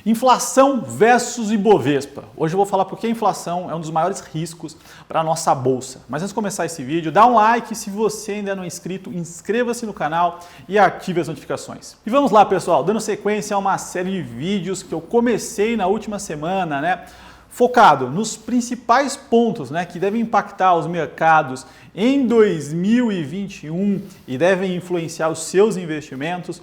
Inflação versus Ibovespa. Hoje eu vou falar porque a inflação é um dos maiores riscos para a nossa bolsa. Mas antes de começar esse vídeo, dá um like, se você ainda não é inscrito, inscreva-se no canal e ative as notificações. E vamos lá, pessoal, dando sequência a uma série de vídeos que eu comecei na última semana, focado nos principais pontos, que devem impactar os mercados em 2021 e devem influenciar os seus investimentos.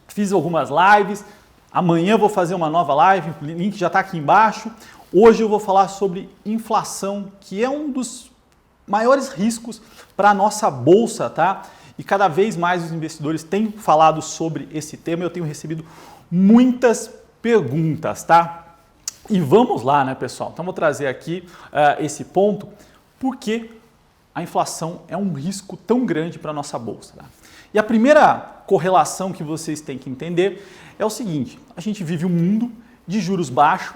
Fiz algumas lives. Amanhã eu vou fazer uma nova live, o link já está aqui embaixo. Hoje eu vou falar sobre inflação, que é um dos maiores riscos para a nossa bolsa, tá? E cada vez mais os investidores têm falado sobre esse tema. Eu tenho recebido muitas perguntas, tá? E vamos lá, pessoal? Então vou trazer aqui esse ponto, porque a inflação é um risco tão grande para a nossa bolsa, tá? E a primeira correlação que vocês têm que entender é o seguinte: a gente vive um mundo de juros baixos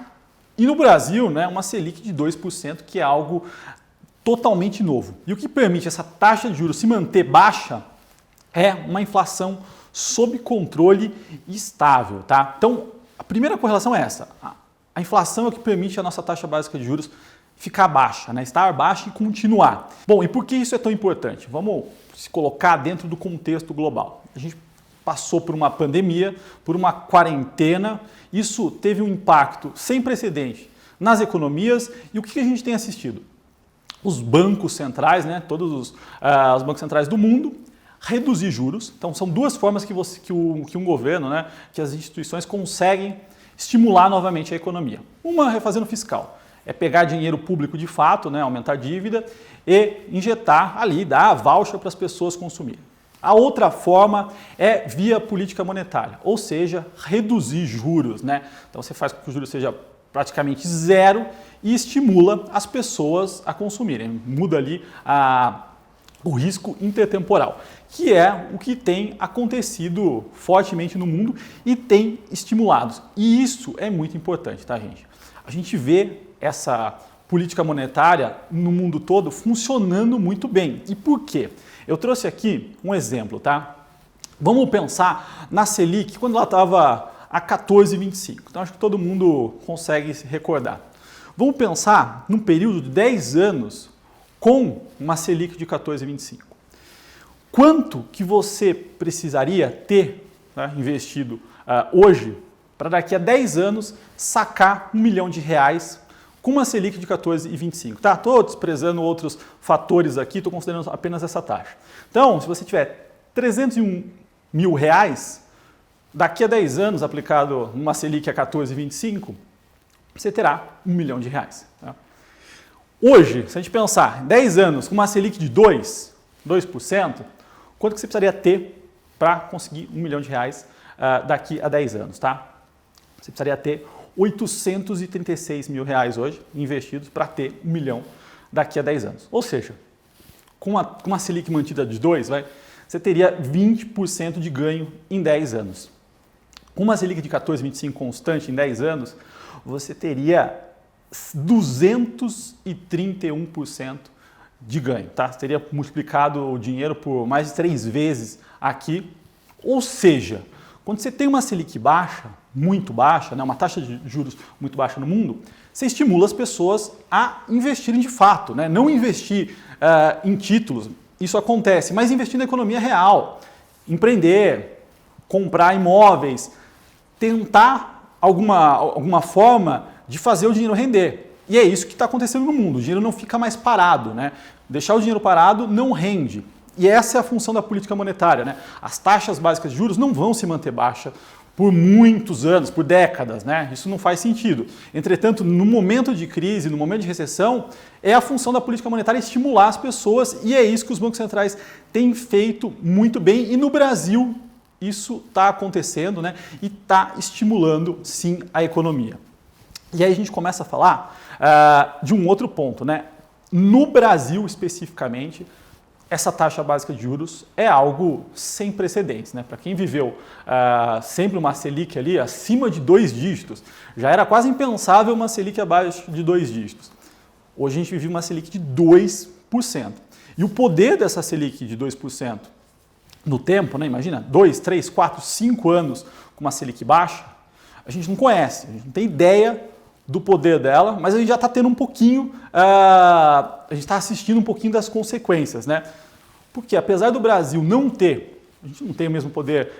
e no Brasil, uma Selic de 2%, que é algo totalmente novo. E o que permite essa taxa de juros se manter baixa é uma inflação sob controle e estável, tá? Então, a primeira correlação é essa. A inflação é o que permite a nossa taxa básica de juros ficar baixa, estar baixa e continuar. Bom, e por que isso é tão importante? Vamos se colocar dentro do contexto global. A gente passou por uma pandemia, por uma quarentena, isso teve um impacto sem precedente nas economias e o que a gente tem assistido? Os bancos centrais, todos os bancos centrais do mundo, reduzir juros. Então são duas formas que um governo, que as instituições conseguem estimular novamente a economia. Uma é refazendo fiscal. É pegar dinheiro público de fato, aumentar a dívida e injetar ali, dar voucher para as pessoas consumirem. A outra forma é via política monetária, ou seja, reduzir juros. Então você faz com que o juros seja praticamente zero e estimula as pessoas a consumirem. Muda ali o risco intertemporal, que é o que tem acontecido fortemente no mundo e tem estimulado. E isso é muito importante, tá, gente? A gente vê essa política monetária no mundo todo funcionando muito bem. E por quê? Eu trouxe aqui um exemplo, tá? Vamos pensar na Selic quando ela estava a 14,25. Então acho que todo mundo consegue se recordar. Vamos pensar num período de 10 anos com uma Selic de 14,25. Quanto que você precisaria ter investido hoje para daqui a 10 anos sacar R$1 milhão com uma Selic de 14,25, tá? Estou desprezando outros fatores aqui, estou considerando apenas essa taxa. Então, se você tiver R$301 mil, daqui a 10 anos aplicado numa Selic a 14,25, você terá R$1 milhão. Tá? Hoje, se a gente pensar 10 anos com uma Selic de 2%, quanto que você precisaria ter para conseguir R$1 milhão daqui a 10 anos, tá? Você precisaria ter R$836 mil hoje investidos para ter R$1 milhão daqui a 10 anos. Ou seja, com uma Selic mantida de 2%, você teria 20% de ganho em 10 anos. Com uma Selic de 14,25 constante em 10 anos, você teria 231% de ganho. Tá? Você teria multiplicado o dinheiro por mais de 3 vezes aqui. Ou seja, quando você tem uma Selic baixa, muito baixa, uma taxa de juros muito baixa no mundo, você estimula as pessoas a investirem de fato, não investir em títulos, isso acontece, mas investir na economia real, empreender, comprar imóveis, tentar alguma forma de fazer o dinheiro render. E é isso que está acontecendo no mundo, o dinheiro não fica mais parado, Deixar o dinheiro parado não rende. E essa é a função da política monetária. As taxas básicas de juros não vão se manter baixas por muitos anos, por décadas. Isso não faz sentido. Entretanto, no momento de crise, no momento de recessão, é a função da política monetária estimular as pessoas e é isso que os bancos centrais têm feito muito bem. E no Brasil, isso está acontecendo e está estimulando, sim, a economia. E aí a gente começa a falar de um outro ponto. No Brasil, especificamente, essa taxa básica de juros é algo sem precedentes. Para quem viveu sempre uma Selic ali acima de 2 dígitos, já era quase impensável uma Selic abaixo de 2 dígitos. Hoje a gente vive uma Selic de 2%. E o poder dessa Selic de 2% no tempo, imagina, 2, 3, 4, 5 anos com uma Selic baixa, a gente não conhece, a gente não tem ideia do poder dela, mas a gente já está tendo um pouquinho, a gente está assistindo um pouquinho das consequências, né? Porque apesar do Brasil não ter, a gente não tem o mesmo poder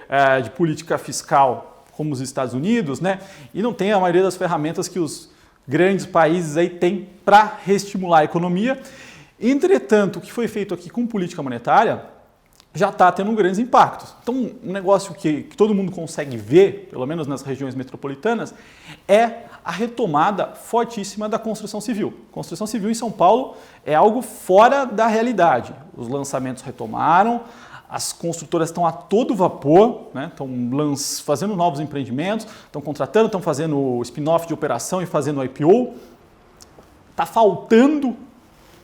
de política fiscal como os Estados Unidos, né? E não tem a maioria das ferramentas que os grandes países aí têm para reestimular a economia. Entretanto, o que foi feito aqui com política monetária já está tendo grandes impactos. Então, um negócio que todo mundo consegue ver, pelo menos nas regiões metropolitanas, é a retomada fortíssima da construção civil. Construção civil em São Paulo é algo fora da realidade. Os lançamentos retomaram, as construtoras estão a todo vapor, né? Estão fazendo novos empreendimentos, estão contratando, estão fazendo spin-off de operação e fazendo IPO. Está faltando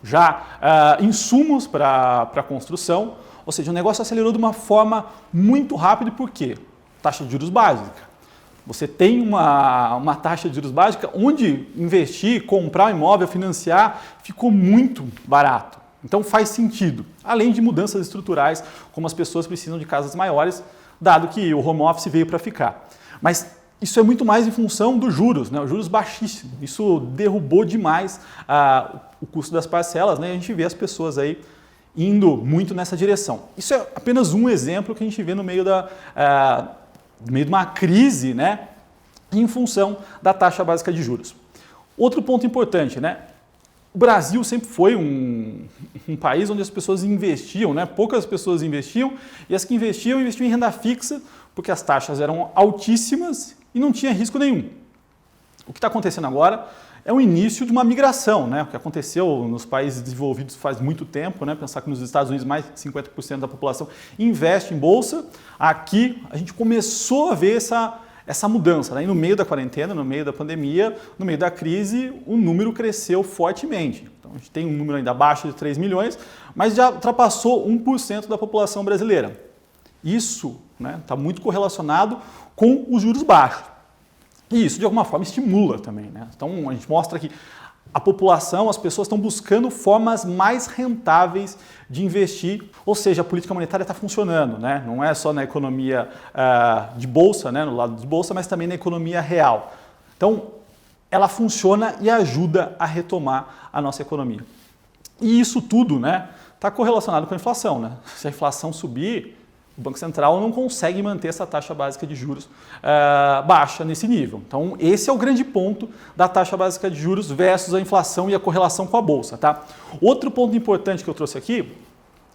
já insumos para a construção. Ou seja, o negócio acelerou de uma forma muito rápida, por quê? Taxa de juros básica. Você tem uma taxa de juros básica onde investir, comprar um imóvel, financiar, ficou muito barato. Então faz sentido. Além de mudanças estruturais, como as pessoas precisam de casas maiores, dado que o home office veio para ficar. Mas isso é muito mais em função dos juros, né? Os juros baixíssimos. Isso derrubou demais o custo das parcelas, né? A gente vê as pessoas aí indo muito nessa direção. Isso é apenas um exemplo que a gente vê no meio de uma crise, né, em função da taxa básica de juros. Outro ponto importante, né, o Brasil sempre foi um país onde as pessoas investiam, né, poucas pessoas investiam, e as que investiam em renda fixa, porque as taxas eram altíssimas e não tinha risco nenhum. O que está acontecendo agora é o início de uma migração, né? O que aconteceu nos países desenvolvidos faz muito tempo, né? Pensar que nos Estados Unidos mais de 50% da população investe em bolsa. Aqui a gente começou a ver essa mudança, né? E no meio da quarentena, no meio da pandemia, no meio da crise, o número cresceu fortemente. Então a gente tem um número ainda abaixo de 3 milhões, mas já ultrapassou 1% da população brasileira. Isso, né, está muito correlacionado com os juros baixos. E isso, de alguma forma, estimula também, né? Então, a gente mostra que a população, as pessoas estão buscando formas mais rentáveis de investir, ou seja, a política monetária está funcionando, né? Não é só na economia de bolsa, né, no lado de bolsa, mas também na economia real. Então, ela funciona e ajuda a retomar a nossa economia. E isso tudo, né, está correlacionado com a inflação, né? Se a inflação subir, o Banco Central não consegue manter essa taxa básica de juros baixa nesse nível. Então, esse é o grande ponto da taxa básica de juros versus a inflação e a correlação com a Bolsa. Tá? Outro ponto importante que eu trouxe aqui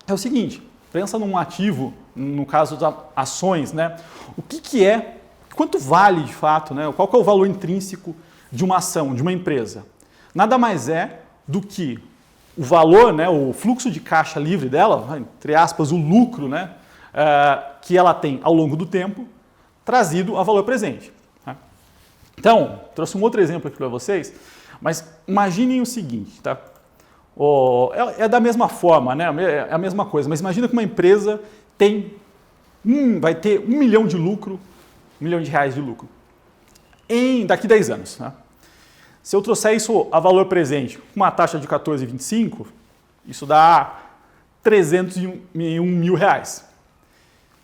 é o seguinte, pensa num ativo, no caso das ações, né? O que é, quanto vale de fato, né? Qual que é o valor intrínseco de uma ação, de uma empresa? Nada mais é do que o valor, né, o fluxo de caixa livre dela, entre aspas, o lucro, né, que ela tem ao longo do tempo, trazido a valor presente. Tá? Então, trouxe um outro exemplo aqui para vocês, mas imaginem o seguinte, tá? É da mesma forma, né? É a mesma coisa, mas imagina que uma empresa vai ter 1 milhão de lucro, R$1 milhão de lucro, daqui a 10 anos. Né? Se eu trouxer isso a valor presente, com uma taxa de 14,25, isso dá R$301 mil.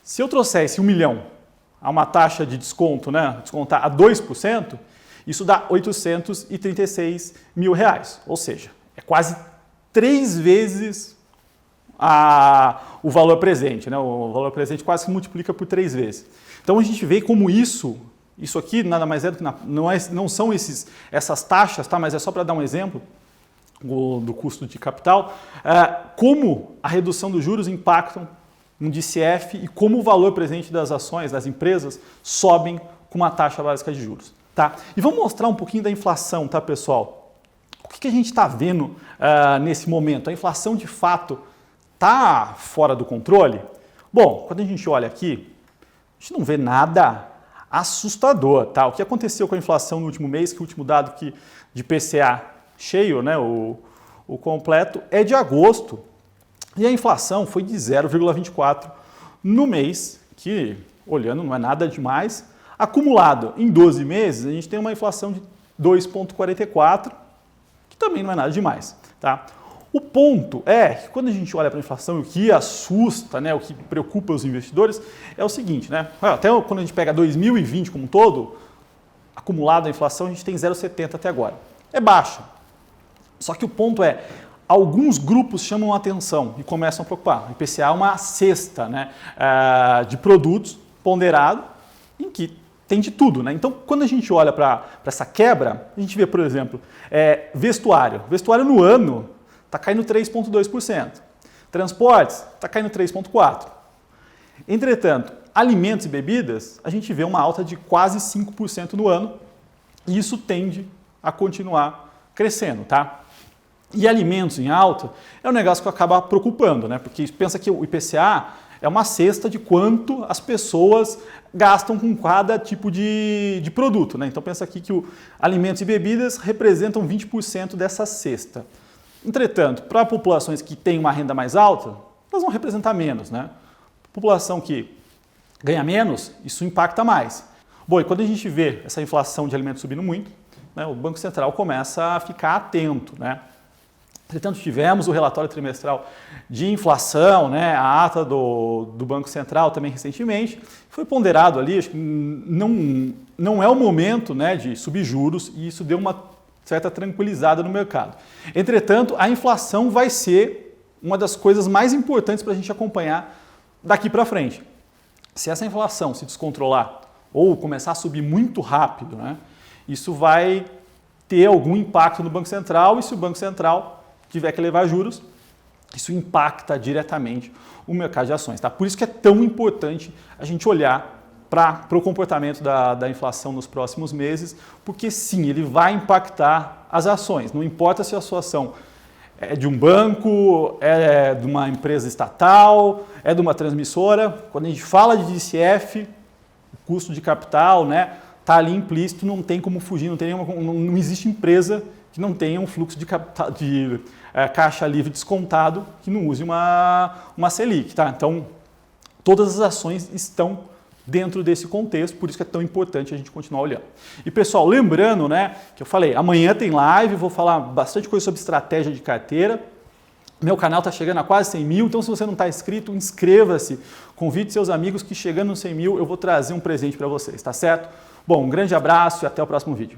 Se eu trouxesse 1 milhão a uma taxa de desconto, né, descontar a 2%, isso dá R$836 mil. Ou seja, é quase 3 vezes o valor presente. Né? O valor presente quase que multiplica por 3 vezes. Então a gente vê como isso aqui nada mais é do que não são essas taxas, tá? Mas é só para dar um exemplo do custo de capital, como a redução dos juros impactam um DCF e como o valor presente das ações, das empresas, sobem com uma taxa básica de juros. Tá? E vamos mostrar um pouquinho da inflação, tá, pessoal? O que a gente está vendo nesse momento? A inflação, de fato, está fora do controle? Bom, quando a gente olha aqui, a gente não vê nada assustador. Tá? O que aconteceu com a inflação no último mês, que o último dado de PCA cheio, né, o completo, é de agosto. E a inflação foi de 0,24 no mês, que, olhando, não é nada demais. Acumulado em 12 meses, a gente tem uma inflação de 2,44, que também não é nada demais. Tá? O ponto é que quando a gente olha para a inflação, o que assusta, né, o que preocupa os investidores, é o seguinte, né? Até quando a gente pega 2020 como um todo, acumulado da inflação, a gente tem 0,70 até agora. É baixa. Só que o ponto é, alguns grupos chamam a atenção e começam a preocupar. O IPCA é uma cesta, né, de produtos ponderado em que tem de tudo, né? Então, quando a gente olha para essa quebra, a gente vê, por exemplo, vestuário. Vestuário no ano está caindo 3,2%. Transportes está caindo 3,4%. Entretanto, alimentos e bebidas, a gente vê uma alta de quase 5% no ano e isso tende a continuar crescendo, tá? E alimentos em alta é um negócio que acaba preocupando, né? Porque pensa que o IPCA é uma cesta de quanto as pessoas gastam com cada tipo de produto, né? Então pensa aqui que alimentos e bebidas representam 20% dessa cesta. Entretanto, para populações que têm uma renda mais alta, elas vão representar menos, né? População que ganha menos, isso impacta mais. Bom, e quando a gente vê essa inflação de alimentos subindo muito, né, o Banco Central começa a ficar atento, né? Entretanto, tivemos o relatório trimestral de inflação, né, a ata do Banco Central também recentemente, foi ponderado ali, acho que não é o momento, né, de subir juros e isso deu uma certa tranquilizada no mercado. Entretanto, a inflação vai ser uma das coisas mais importantes para a gente acompanhar daqui para frente. Se essa inflação se descontrolar ou começar a subir muito rápido, né, isso vai ter algum impacto no Banco Central e se o Banco Central tiver que levar juros, isso impacta diretamente o mercado de ações. Tá? Por isso que é tão importante a gente olhar para o comportamento da inflação nos próximos meses, porque sim, ele vai impactar as ações. Não importa se a sua ação é de um banco, é de uma empresa estatal, é de uma transmissora. Quando a gente fala de DCF, o custo de capital, né, está ali implícito, não tem como fugir, não existe empresa que não tenha um fluxo de caixa livre descontado que não use uma Selic. Tá? Então, todas as ações estão dentro desse contexto, por isso que é tão importante a gente continuar olhando. E pessoal, lembrando, né, que eu falei, amanhã tem live, vou falar bastante coisa sobre estratégia de carteira. Meu canal está chegando a quase 100 mil, então se você não está inscrito, inscreva-se, convide seus amigos que chegando nos 100 mil eu vou trazer um presente para vocês, tá certo? Bom, um grande abraço e até o próximo vídeo.